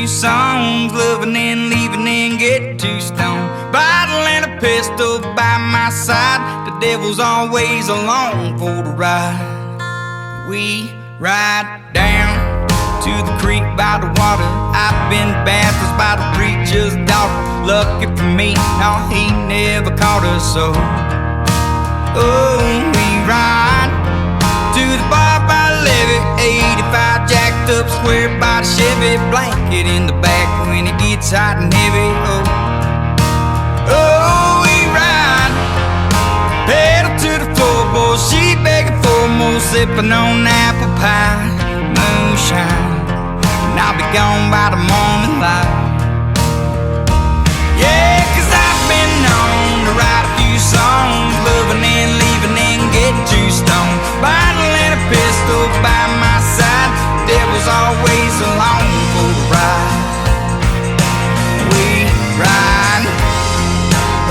few songs, loving and leaving and get too stoned. Bottle and a pistol by my side, the devil's always along for the ride. We ride down to the creek by the water. I've been baptized by the preacher's daughter. Lucky for me, no, he never caught us so. Oh, we ride to the bar by the levee, 85 jacked up square body Chevy, blanket in the back when it gets hot and heavy. Oh, we ride, pedal to the floorboard, she begging for more, sipping on apple pie, moonshine, and I'll be gone by the morning light. Yeah, 'cause I've been known to write a few songs, loving and leaving and get too stoned. Bottle and a pistol by my side, devil's always along for the ride. We ride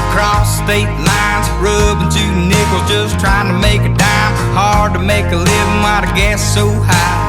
across state lines, rubbing 2 nickels, just trying to make a dime. Hard to make a living while the gas so high.